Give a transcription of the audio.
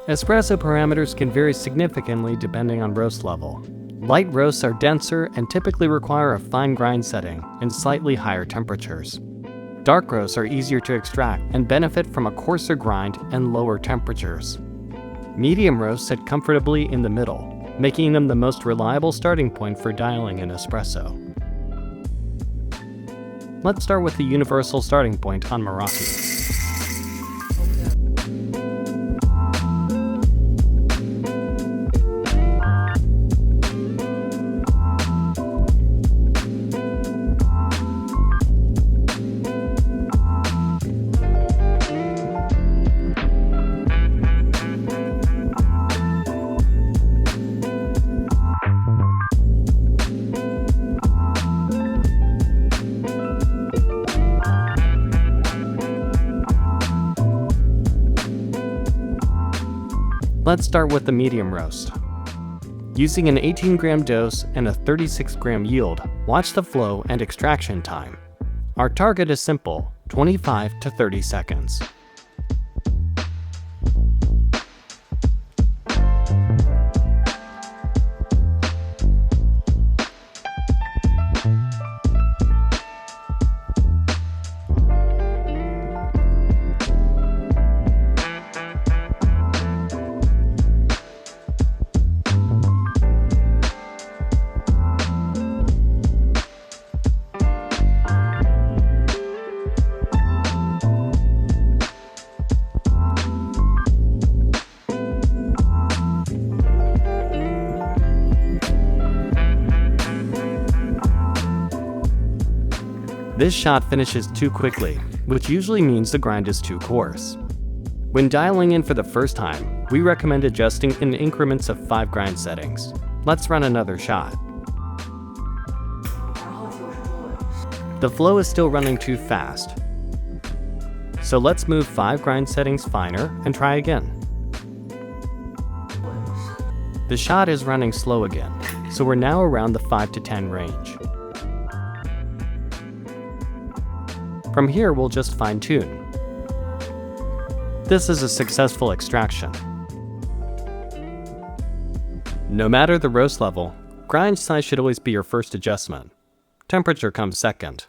Espresso parameters can vary significantly depending on roast level. Light roasts are denser and typically require a fine grind setting and slightly higher temperatures. Dark roasts are easier to extract and benefit from a coarser grind and lower temperatures. Medium roasts sit comfortably in the middle, making them the most reliable starting point for dialing in espresso. Let's start with the universal starting point on Meraki. Let's start with the medium roast. Using an 18-gram dose and a 36-gram yield, watch the flow and extraction time. Our target is simple, 25 to 30 seconds. This shot finishes too quickly, which usually means the grind is too coarse. When dialing in for the first time, we recommend adjusting in increments of 5 grind settings. Let's run another shot. The flow is still running too fast. So let's move 5 grind settings finer and try again. The shot is running slow again, so we're now around the 5 to 10 range. From here, we'll just fine-tune. This is a successful extraction. No matter the roast level, grind size should always be your first adjustment. Temperature comes second.